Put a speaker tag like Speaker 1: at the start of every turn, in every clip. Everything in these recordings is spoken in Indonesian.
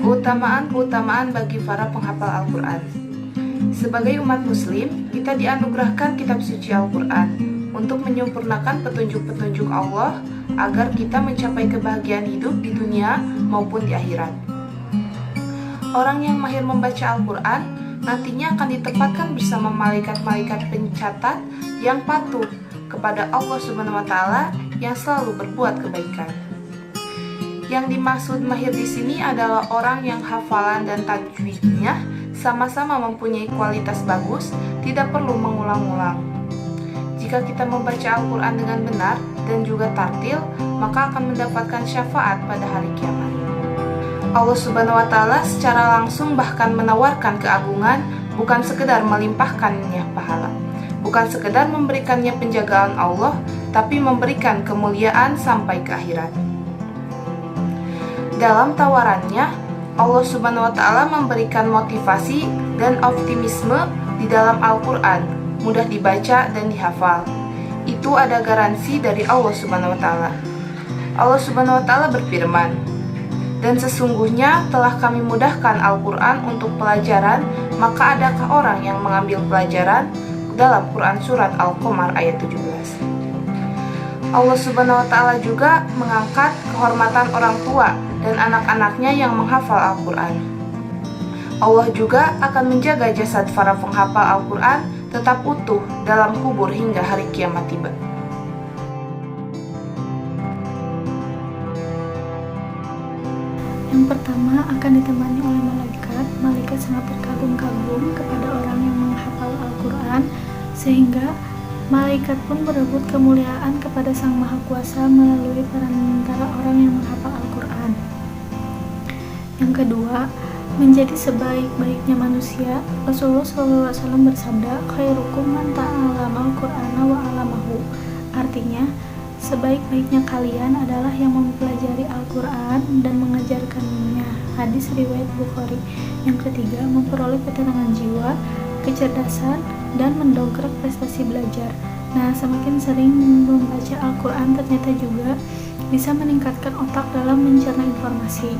Speaker 1: Keutamaan bagi para penghafal Al-Quran. Sebagai umat muslim, kita dianugerahkan kitab suci Al-Quran untuk menyempurnakan petunjuk-petunjuk Allah agar kita mencapai kebahagiaan hidup di dunia maupun di akhirat. Orang yang mahir membaca Al-Quran nantinya akan ditempatkan bersama malaikat-malaikat pencatat yang patuh kepada Allah Subhanahu wa Ta'ala yang selalu berbuat kebaikan. Yang dimaksud mahir di sini adalah orang yang hafalan dan tajwidnya sama-sama mempunyai kualitas bagus, tidak perlu mengulang-ulang. Jika kita membaca Al-Quran dengan benar dan juga tartil, maka akan mendapatkan syafaat pada hari kiamat. Allah Subhanahu wa Ta'ala secara langsung bahkan menawarkan keagungan, bukan sekedar melimpahkannya pahala, bukan sekedar memberikannya penjagaan Allah, tapi memberikan kemuliaan sampai ke akhirat. Dalam tawarannya, Allah Subhanahu wa Ta'ala memberikan motivasi dan optimisme di dalam Al-Quran, mudah dibaca dan dihafal. Itu ada garansi dari Allah Subhanahu wa Ta'ala. Allah Subhanahu wa Ta'ala berfirman, "Dan sesungguhnya telah kami mudahkan Al-Quran untuk pelajaran, maka adakah orang yang mengambil pelajaran?" dalam Quran Surat Al-Qamar ayat 17. Allah Subhanahu wa Ta'ala juga mengangkat kehormatan orang tua dan anak-anaknya yang menghafal Al-Quran. Allah juga akan menjaga jasad para penghafal Al-Quran tetap utuh dalam kubur hingga hari kiamat tiba.
Speaker 2: Yang pertama akan ditemani oleh malaikat. Malaikat sangat terkagum-kagum kepada orang yang menghafal Al-Quran, sehingga malaikat pun berebut kemuliaan kepada Sang Maha Kuasa melalui perantara orang yang menghafal Al-Quran. Yang kedua, menjadi sebaik-baiknya manusia. Rasulullah SAW bersabda, "Khairukum man ta'allama al-Qur'ana wa 'allamahu." Artinya, sebaik-baiknya kalian adalah yang mempelajari Al-Quran dan mengajarkannya. Hadis riwayat Bukhari. Yang ketiga, memperoleh ketenangan jiwa, kecerdasan, dan mendongkrak prestasi belajar. Nah, semakin sering membaca Al-Quran ternyata juga bisa meningkatkan otak dalam mencerna informasi.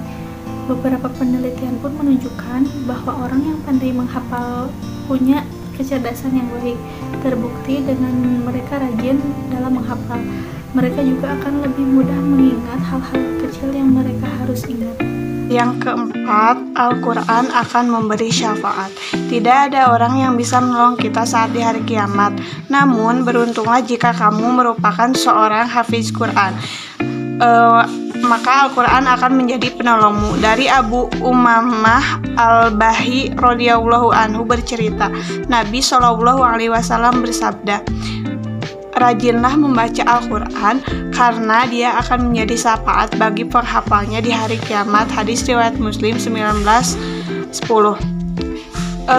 Speaker 2: Beberapa penelitian pun menunjukkan bahwa orang yang pandai menghafal punya kecerdasan yang baik. Terbukti dengan mereka rajin dalam menghafal, mereka juga akan lebih mudah mengingat hal-hal kecil yang mereka harus ingat.
Speaker 3: Yang keempat, Al-Quran akan memberi syafaat. Tidak ada orang yang bisa menolong kita saat di hari kiamat. Namun, beruntunglah jika kamu merupakan seorang hafiz Quran. Maka Al-Quran akan menjadi penolongmu. Dari Abu Umamah Al-Bahi radhiyallahu anhu bercerita, Nabi SAW bersabda, "Rajinlah membaca Al-Quran karena dia akan menjadi syafaat bagi penghafalnya di hari kiamat." Hadis riwayat Muslim 19:10.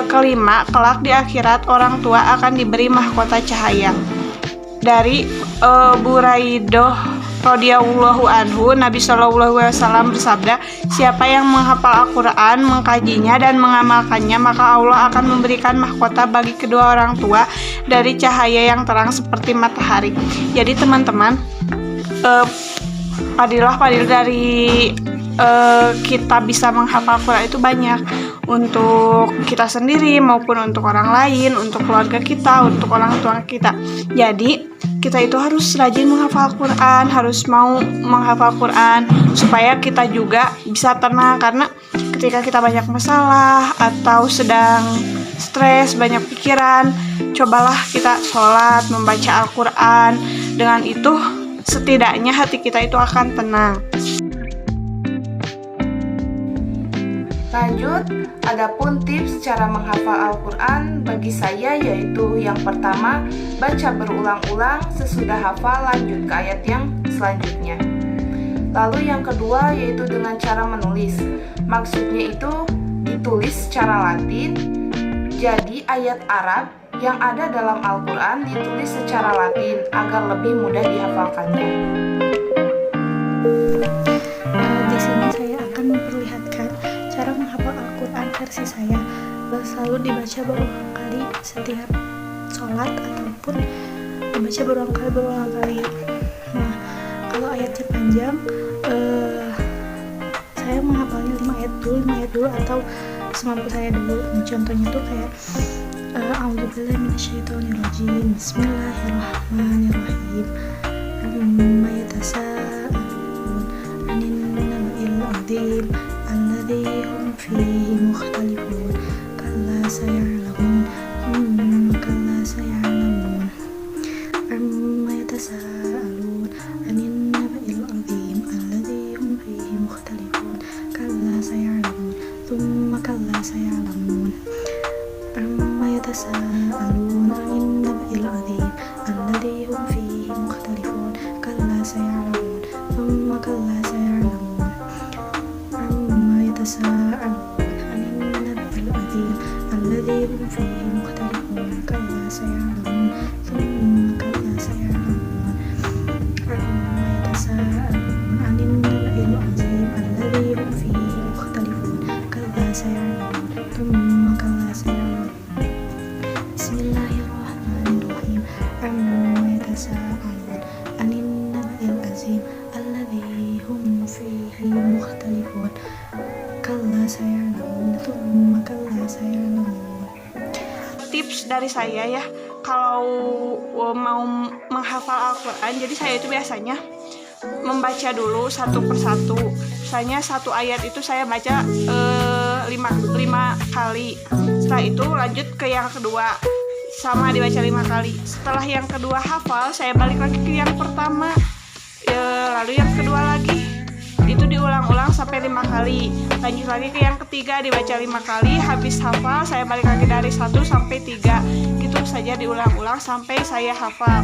Speaker 3: Kelima, kelak di akhirat orang tua akan diberi mahkota cahaya. Dari Buraidah radhiyallahu anhu, Nabi SAW bersabda, "Siapa yang menghafal Al-Quran, mengkajinya dan mengamalkannya, maka Allah akan memberikan mahkota bagi kedua orang tua dari cahaya yang terang seperti matahari." Jadi teman-teman, fadilah dari kita bisa menghafal Al-Quran itu banyak, untuk kita sendiri maupun untuk orang lain, untuk keluarga kita, untuk orang tua kita. Jadi kita itu harus rajin menghafal Al-Quran, harus mau menghafal Al-Quran supaya kita juga bisa tenang, karena ketika kita banyak masalah atau sedang stres, banyak pikiran, cobalah kita sholat, membaca Al-Quran. Dengan itu setidaknya hati kita itu akan tenang.
Speaker 1: Lanjut, adapun tips cara menghafal Al-Quran bagi saya yaitu yang pertama, baca berulang-ulang, sesudah hafal lanjut ke ayat yang selanjutnya. Lalu yang kedua yaitu dengan cara menulis. Maksudnya itu ditulis secara Latin, jadi ayat Arab yang ada dalam Al-Quran ditulis secara Latin agar lebih mudah dihafalkannya.
Speaker 2: Di sini saya akan memperlihatkan cara menghafal Al-Quran versi saya. Selalu dibaca berulang kali setiap sholat ataupun dibaca berulang kali. Nah, kalau ayatnya panjang, saya menghafalnya 5 ayat dulu atau semampu saya dulu. Contohnya tuh kayak A'udzubillahi minasyaitonirrajim. Bismillahirrahmanirrahim. Amma yatasaalun 'anil naba'il 'adzim alladzi hum fihi mukhtalifun. Kalla saya'lamun. Kalla saya'lamun. Amma yatasaalun 'anil naba'il 'adzim alladzi hum fihi mukhtalifun. Kalla saya'lamun. Tsumma kalla saya'lamun. Amma yatasaalun 'anil naba'il 'adzim alladzi hum fihi mukhtalifun. Kalla saya'lamun. Tsumma kalla saya'lamun. Amma yatasaalun 'anil naba'il 'adzim alladzi hum fihi mukhtalifun. Kalla saya'lamun. Tsumma kalla saya'lamun. Amma yatasaalun 'anil naba'il 'adzim alladzi hum fihi mukhtalifun. Kalla saya'lamun. Tsumma kalla saya'lamun. Bismillahirrahmanirrahim. Amma yatasaalun 'anil naba'il 'adzim alladzi hum fihi mukhtalifun. Kalla saya'lamun. Tsumma kalla saya'lamun.
Speaker 3: Tips dari saya ya, kalau mau menghafal Al-Quran, jadi saya itu biasanya membaca dulu satu persatu. Misalnya satu ayat itu saya baca 5 kali. Setelah itu lanjut ke yang kedua, sama dibaca 5 kali. Setelah yang kedua hafal, saya balik lagi ke yang pertama, lalu yang kedua lagi. Itu diulang-ulang sampai 5 kali. Lanjut lagi ke yang ketiga, dibaca 5 kali. Habis hafal, saya balik lagi dari 1 sampai 3. Gitu saja diulang-ulang sampai saya hafal.